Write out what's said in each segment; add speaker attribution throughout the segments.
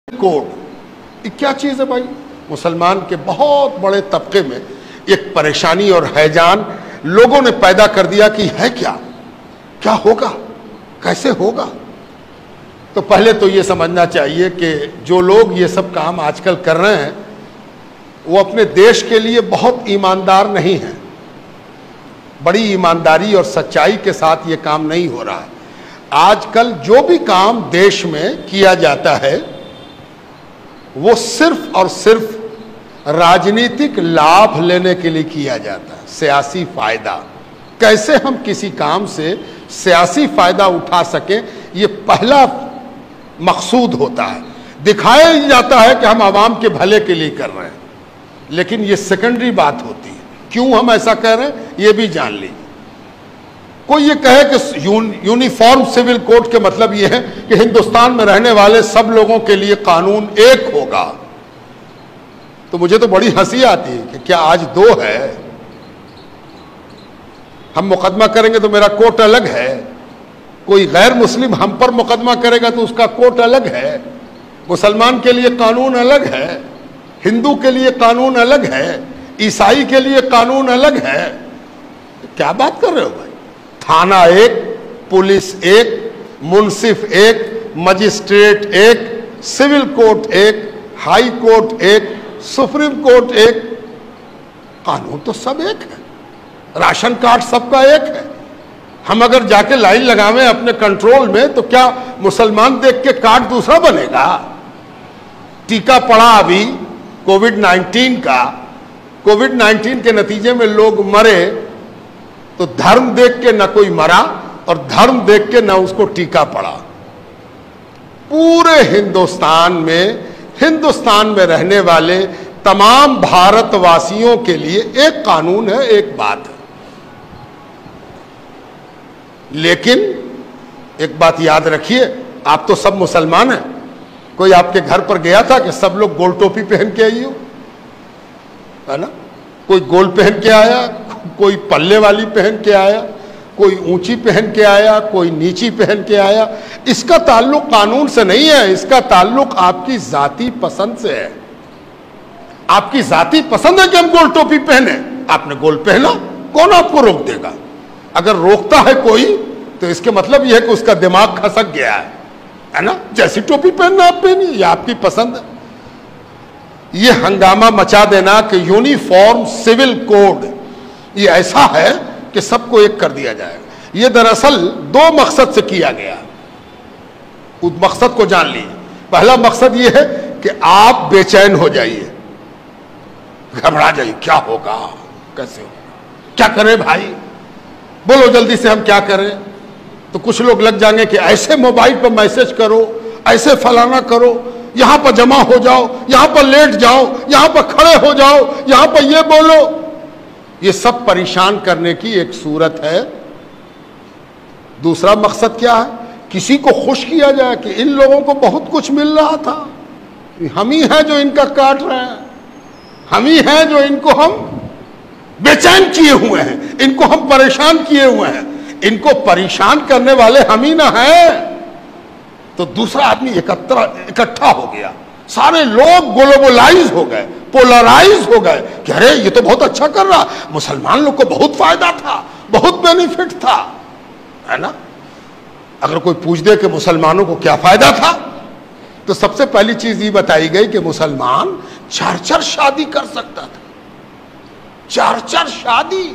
Speaker 1: Code یہ کیا چیز ہے بھائی؟ مسلمان کے بہت بڑے طبقے میں ایک پریشانی اور ہیجان لوگوں نے پیدا کر دیا کہ ہے کیا ہوگا، کیسے ہوگا؟ تو پہلے تو یہ سمجھنا چاہیے کہ جو لوگ یہ سب کام آج کل کر رہے ہیں وہ اپنے دیش کے لیے بہت ایماندار نہیں ہیں، بڑی ایمانداری اور سچائی کے ساتھ یہ کام نہیں ہو رہا ہے۔ آج کل جو بھی کام دیش میں کیا جاتا ہے وہ صرف اور صرف راجنیتک لابھ لینے کے لیے کیا جاتا ہے، سیاسی فائدہ۔ کیسے ہم کسی کام سے سیاسی فائدہ اٹھا سکیں یہ پہلا مقصود ہوتا ہے، دکھایا جاتا ہے کہ ہم عوام کے بھلے کے لیے کر رہے ہیں، لیکن یہ سیکنڈری بات ہوتی ہے۔ کیوں ہم ایسا کہہ رہے ہیں یہ بھی جان لیجیے۔ کوئی یہ کہے کہ یونیفارم سول کوڈ کے مطلب یہ ہے کہ ہندوستان میں رہنے والے سب لوگوں کے لیے قانون ایک ہوگا، تو مجھے تو بڑی ہنسی آتی ہے کہ کیا آج دو ہے؟ ہم مقدمہ کریں گے تو میرا کوٹ الگ ہے، کوئی غیر مسلم ہم پر مقدمہ کرے گا تو اس کا کوٹ الگ ہے، مسلمان کے لیے قانون الگ ہے، ہندو کے لیے قانون الگ ہے، عیسائی کے لیے قانون الگ ہے۔ کیا بات کر رہے ہو بھائی؟ تھانہ ایک، پولیس ایک، منصف ایک، مجسٹریٹ ایک، سول کورٹ ایک، ہائی کورٹ ایک، سپریم کورٹ ایک، قانون تو سب ایک ہے، راشن کارڈ سب کا ایک ہے۔ ہم اگر جا کے لائن لگاویں اپنے کنٹرول میں تو کیا مسلمان دیکھ کے کارڈ دوسرا بنے گا؟ ٹیکہ پڑا ابھی کووڈ-19 کا، کووڈ-19 کے نتیجے میں لوگ مرے تو دھرم دیکھ کے نہ کوئی مرا اور دھرم دیکھ کے نہ اس کو ٹیکہ پڑا۔ پورے ہندوستان میں رہنے والے تمام بھارت واسیوں کے لیے ایک قانون ہے، ایک بات ہے۔ لیکن ایک بات یاد رکھیے، آپ تو سب مسلمان ہیں، کوئی آپ کے گھر پر گیا تھا کہ سب لوگ گول ٹوپی پہن کے آئی ہو، ہے نا؟ کوئی گول پہن کے آیا، کوئی پلے والی پہن کے آیا، کوئی اونچی پہن کے آیا، کوئی نیچی پہن کے آیا۔ اس کا تعلق قانون سے نہیں ہے، اس کا تعلق آپ کی ذاتی پسند سے ہے۔ آپ کی ذاتی پسند ہے کہ ہم گول ٹوپی پہنیں، آپ نے گول پہنا، کون آپ کو روک دے گا؟ اگر روکتا ہے کوئی تو اس کے مطلب یہ ہے کہ اس کا دماغ کھسک گیا ہے نا؟ جیسی ٹوپی پہننا آپ پہنی، یہ آپ کی پسند ہے۔ یہ ہنگامہ مچا دینا کہ یونیفارم سول کوڈ یہ ایسا ہے کہ سب کو ایک کر دیا جائے گا، یہ دراصل دو مقصد سے کیا گیا۔ اس مقصد کو جان لیجیے۔ پہلا مقصد یہ ہے کہ آپ بے چین ہو جائیے، گھبرا جائیے، کیا ہوگا، کیسے ہوگا، کیا کریں بھائی، بولو جلدی سے ہم کیا کریں۔ تو کچھ لوگ لگ جائیں گے کہ ایسے موبائل پر میسج کرو، ایسے فلانا کرو، یہاں پر جمع ہو جاؤ، یہاں پر لیٹ جاؤ، یہاں پر کھڑے ہو جاؤ، یہاں پر یہ بولو۔ یہ سب پریشان کرنے کی ایک صورت ہے۔ دوسرا مقصد کیا ہے؟ کسی کو خوش کیا جائے کہ ان لوگوں کو بہت کچھ مل رہا تھا، ہم ہی ہیں جو ان کا کاٹ رہے ہیں، ہم ہی ہیں جو ان کو ہم بے چین کیے ہوئے ہیں، ان کو ہم پریشان کیے ہوئے ہیں، ان کو پریشان کرنے والے ہم ہی نہ ہیں۔ تو دوسرا آدمی اکٹھا ہو گیا، سارے لوگ گلوبلائز ہو گئے، پولرائز ہو گئے کہ ارے یہ تو بہت اچھا کر رہا، مسلمان لوگ کو بہت فائدہ تھا، بہت بینیفٹ تھا، ہے نا؟ اگر کوئی پوچھ دے کہ مسلمانوں کو کیا فائدہ تھا تو سب سے پہلی چیز یہ بتائی گئی کہ مسلمان 4 شادی کر سکتا تھا۔ 4 شادی،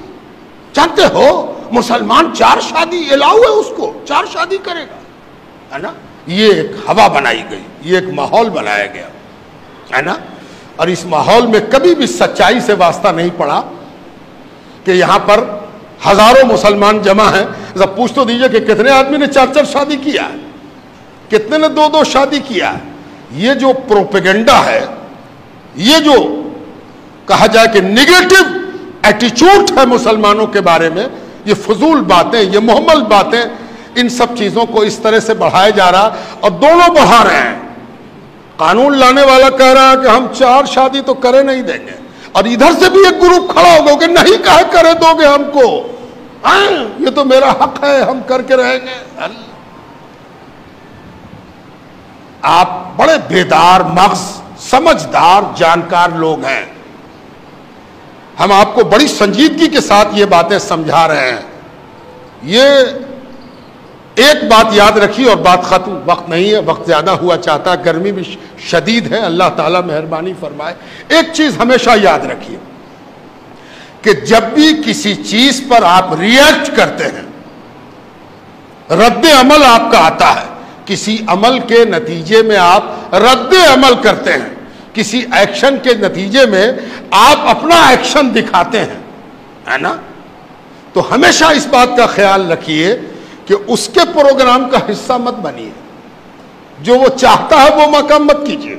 Speaker 1: جانتے ہو مسلمان 4 شادی الاؤ ہے، اس کو 4 شادی کرے گا، ہے نا؟ یہ ایک ہوا بنائی گئی، یہ ایک ماحول بنایا گیا، ہے نا؟ اور اس ماحول میں کبھی بھی سچائی سے واسطہ نہیں پڑا کہ یہاں پر ہزاروں مسلمان جمع ہیں، ذرا پوچھ تو دیجئے کہ کتنے آدمی نے 4 شادی کیا ہے، کتنے نے 2 شادی کیا ہے۔ یہ جو پروپیگنڈا ہے، یہ جو کہا جائے کہ نیگیٹو ایٹیچیوڈ ہے مسلمانوں کے بارے میں، یہ فضول باتیں، یہ محمل باتیں، ان سب چیزوں کو اس طرح سے بڑھایا جا رہا اور دونوں بڑھا رہے ہیں۔ قانون لانے والا کہہ رہا ہے کہ ہم 4 شادی تو کرے نہیں دیں گے، اور ادھر سے بھی ایک گروپ کھڑا ہوگا کہ نہیں کہے کرے دو گے ہم کو، یہ تو میرا حق ہے، ہم کر کے رہیں گے۔ آپ بڑے بیدار مغز، سمجھدار، جانکار لوگ ہیں. ہم آپ کو بڑی سنجیدگی کے ساتھ یہ باتیں سمجھا رہے ہیں. یہ ایک بات یاد رکھیے اور بات ختم. وقت نہیں ہے، وقت زیادہ ہوا چاہتا ہے، گرمی بھی شدید ہے، اللہ تعالیٰ مہربانی فرمائے. ایک چیز ہمیشہ یاد رکھیے کہ جب بھی کسی چیز پر آپ ریئیکٹ کرتے ہیں، رد عمل آپ کا آتا ہے. کسی عمل کے نتیجے میں آپ رد عمل کرتے ہیں، کسی ایکشن کے نتیجے میں آپ اپنا ایکشن دکھاتے ہیں، ہے نا؟ تو ہمیشہ اس بات کا خیال رکھیے کہ اس کے پروگرام کا حصہ مت بنیے. جو وہ چاہتا ہے وہ مقام مت کیجیے.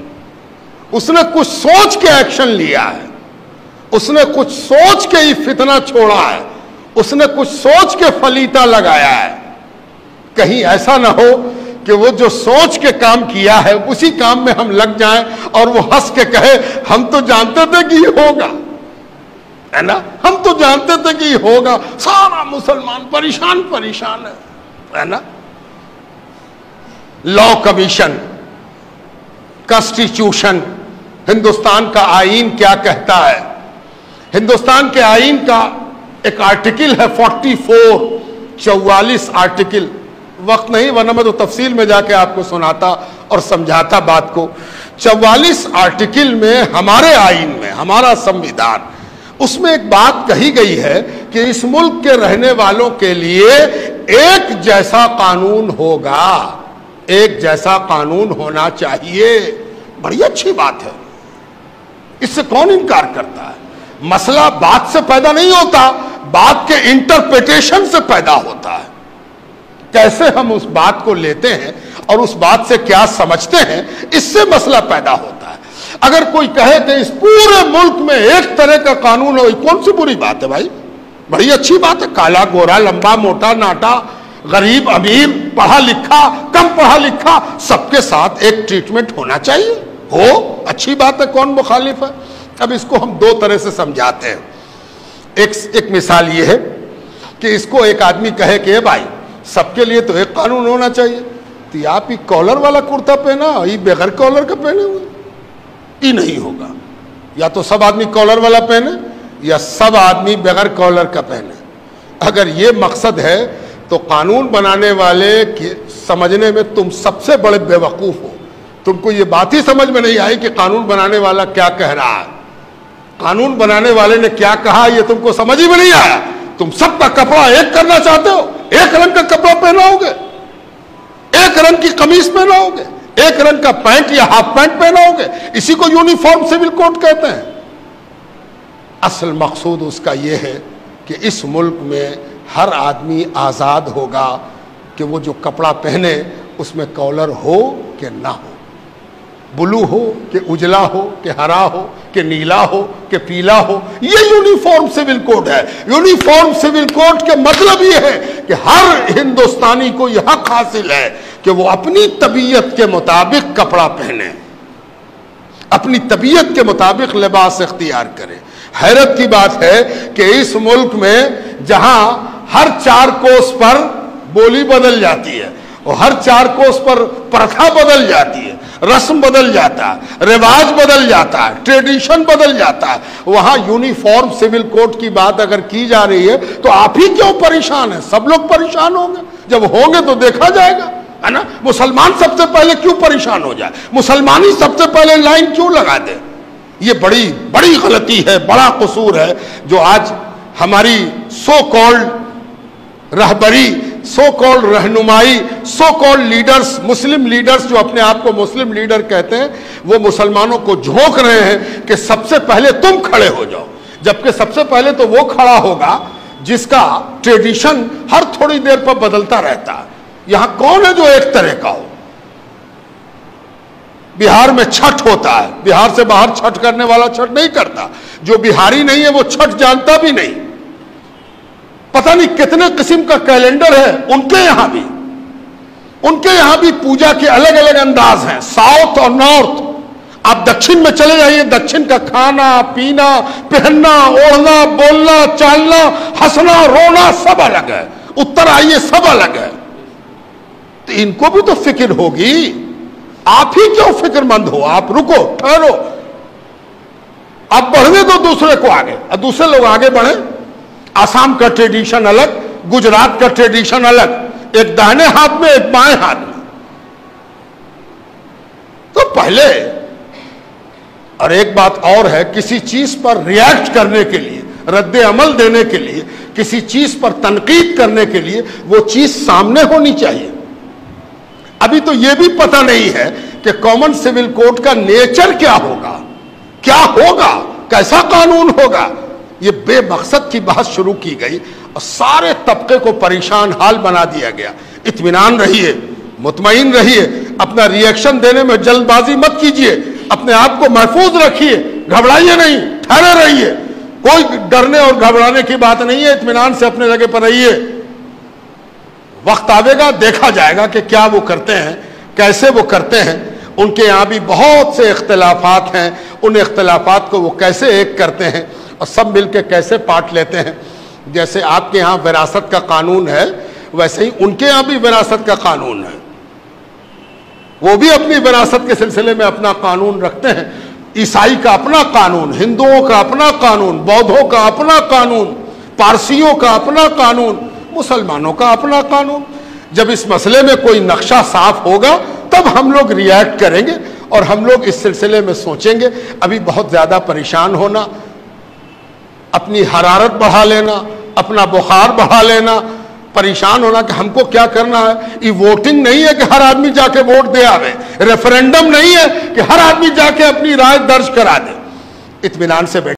Speaker 1: اس نے کچھ سوچ کے ایکشن لیا ہے، اس نے کچھ سوچ کے ہی فتنہ چھوڑا ہے، اس نے کچھ سوچ کے فلیتا لگایا ہے. کہیں ایسا نہ ہو کہ وہ جو سوچ کے کام کیا ہے اسی کام میں ہم لگ جائیں اور وہ ہنس کے کہے ہم تو جانتے تھے کہ یہ ہوگا، ہے نا؟ ہم تو جانتے تھے کہ یہ ہوگا. سارا مسلمان پریشان ہے نا؟ لا کمیشن، کانسٹیٹیوشن، ہندوستان کا آئین کیا کہتا ہے؟ ہندوستان کے آئین کا ایک آرٹیکل ہے 44 آرٹیکل. وقت نہیں ورنہ میں تو تفصیل میں جا کے آپ کو سناتا اور سمجھاتا بات کو. 44 آرٹیکل میں ہمارے آئین میں، ہمارا سمویدھان، اس میں ایک بات کہی گئی ہے کہ اس ملک کے رہنے والوں کے لیے ایک جیسا قانون ہوگا، ایک جیسا قانون ہونا چاہیے. بڑی اچھی بات ہے، اس سے کون انکار کرتا ہے؟ مسئلہ بات سے پیدا نہیں ہوتا، بات کے انٹرپریٹیشن سے پیدا ہوتا ہے. کیسے ہم اس بات کو لیتے ہیں اور اس بات سے کیا سمجھتے ہیں، اس سے مسئلہ پیدا ہوتا ہے. اگر کوئی کہے کہ اس پورے ملک میں ایک طرح کا قانون ہو، کون سی بری بات ہے بھائی؟ بڑی اچھی بات ہے. کالا گورا، لمبا موٹا ناٹا، غریب امیر، پڑھا لکھا کم پڑھا لکھا، سب کے ساتھ ایک ٹریٹمنٹ ہونا چاہیے. ہو اچھی بات ہے، کون مخالف ہے؟ اب اس کو ہم دو طرح سے سمجھاتے ہیں. ایک مثال یہ ہے کہ اس کو ایک آدمی کہے کہ بھائی سب کے لیے تو ایک قانون ہونا چاہیے، تو آپ ہی کالر والا کرتا پہنا، یہ بغیر کالر کا پہنے ہوئے، یہ نہیں ہوگا. یا تو سب آدمی کالر والا پہنے یا سب آدمی بغیر کالر کا پہنے. اگر یہ مقصد ہے تو قانون بنانے والے سمجھنے میں تم سب سے بڑے بے وقوف ہو. تم کو یہ بات ہی سمجھ میں نہیں آئی کہ قانون بنانے والا کیا کہہ رہا ہے. قانون بنانے والے نے کیا کہا یہ تم کو سمجھ ہی میں نہیں آیا. تم سب کا کپڑا ایک کرنا چاہتے ہو، ایک رنگ کا کپڑا پہناؤ گے، ایک رنگ کی قمیص پہناؤ گے، ایک رنگ کا پینٹ یا ہاف پینٹ پہناؤ گے. اسی کو یونیفارم سول کوڈ کہتے ہیں. اصل مقصود اس کا یہ ہے کہ اس ملک میں ہر آدمی آزاد ہوگا کہ وہ جو کپڑا پہنے اس میں کالر ہو کہ نہ ہو، بلو ہو کہ اجلا ہو کہ ہرا ہو کہ نیلا ہو کہ پیلا ہو. یہ یونیفارم سول کوڈ ہے. یونیفارم سول کوڈ کے مطلب یہ ہے کہ ہر ہندوستانی کو یہ حق حاصل ہے کہ وہ اپنی طبیعت کے مطابق کپڑا پہنے، اپنی طبیعت کے مطابق لباس اختیار کرے. حیرت کی بات ہے کہ اس ملک میں جہاں ہر 4 کوس پر بولی بدل جاتی ہے اور ہر 4 کوس پر پرتھا بدل جاتی ہے، رسم بدل جاتا ہے، رواج بدل جاتا ہے، ٹریڈیشن بدل جاتا ہے، وہاں یونیفارم سول کوڈ کی بات اگر کی جا رہی ہے تو آپ ہی کیوں پریشان ہیں؟ سب لوگ پریشان ہوں گے. جب ہوں گے تو دیکھا جائے گا، ہے نا؟ مسلمان سب سے پہلے کیوں پریشان ہو جائے؟ مسلمان ہی سب سے پہلے لائن کیوں لگا دے؟ یہ بڑی غلطی ہے، بڑا قصور ہے جو آج ہماری سو کالڈ رہبری، سو کالڈ رہنمائی، so called leaders, Muslim leaders جو اپنے آپ کو مسلم لیڈر کہتے ہیں، وہ مسلمانوں کو جھونک رہے ہیں کہ سب سے پہلے تم کھڑے ہو جاؤ. جبکہ سب سے پہلے تو وہ کھڑا ہوگا جس کا ٹریڈیشن ہر تھوڑی دیر پر بدلتا رہتا ہے. یہاں کون ہے جو ایک طرح کا ہو؟ بہار میں چھٹ ہوتا ہے، بہار سے باہر چھٹ کرنے والا چھٹ نہیں کرتا. جو بہاری نہیں ہے وہ چھٹ جانتا بھی نہیں. پتہ نہیں کتنے قسم کا کیلنڈر ہے ان کے یہاں بھی پوجا کے الگ الگ انداز ہیں، ساؤتھ اور نارتھ. آپ دکشن میں چلے جائیے، دکشن کا کھانا پینا، پہننا، اوڑھنا، بولنا، چالنا، ہنسنا، رونا سب الگ ہے. اتر آئیے سب الگ ہے. تو ان کو بھی تو فکر ہوگی. آپ ہی کیوں فکر مند ہو؟ آپ رکو، ٹھہرو، آپ بڑھنے دو دوسرے کو آگے، اور دوسرے لوگ آگے بڑھیں۔ آسام کا ٹریڈیشن الگ، گجرات کا ٹریڈیشن الگ، ایک داہنے ہاتھ میں ایک بائیں ہاتھ میں۔ تو پہلے، اور ایک بات اور ہے، کسی چیز پر ریئیکٹ کرنے کے لیے، رد عمل دینے کے لیے، کسی چیز پر تنقید کرنے کے لیے وہ چیز سامنے ہونی چاہیے۔ ابھی تو یہ بھی پتہ نہیں ہے کہ کامن سول کوڈ کا نیچر کیا ہوگا، کیا ہوگا، کیسا قانون ہوگا۔ یہ بے مقصد کی بحث شروع کی گئی اور سارے طبقے کو پریشان حال بنا دیا گیا۔ اطمینان رہیے، مطمئن رہیے، اپنا ریئیکشن دینے میں جلد بازی مت کیجیے، اپنے آپ کو محفوظ رکھیے، گھبرائیے نہیں، ٹھہرے رہیے، کوئی ڈرنے اور گھبرانے کی بات نہیں ہے، اطمینان سے اپنے جگہ پر رہیے۔ وقت آئے گا، دیکھا جائے گا کہ کیا وہ کرتے ہیں، کیسے وہ کرتے ہیں۔ ان کے یہاں بھی بہت سے اختلافات ہیں، ان اختلافات کو وہ کیسے ایک کرتے ہیں اور سب مل کے کیسے پاٹ لیتے ہیں۔ جیسے آپ کے ہاں وراثت کا قانون ہے، ویسے ہی ان کے یہاں بھی وراثت کا قانون ہے، وہ بھی اپنی وراثت کے سلسلے میں اپنا قانون رکھتے ہیں۔ عیسائی کا اپنا قانون، ہندوؤں کا اپنا قانون، بودھوں کا اپنا قانون، پارسیوں کا اپنا قانون، مسلمانوں کا اپنا قانون۔ جب اس مسئلے میں کوئی نقشہ صاف ہوگا تب ہم لوگ ریئیکٹ کریں گے اور ہم لوگ اس سلسلے میں سوچیں گے۔ ابھی بہت زیادہ پریشان ہونا، اپنی حرارت بڑھا لینا، اپنا بخار بڑھا لینا، پریشان ہونا کہ ہم کو کیا کرنا ہے۔ یہ ووٹنگ نہیں ہے کہ ہر آدمی جا کے ووٹ دے آوے، ریفرینڈم نہیں ہے کہ ہر آدمی جا کے اپنی رائے درج کرا دے۔ اطمینان سے بیٹھے۔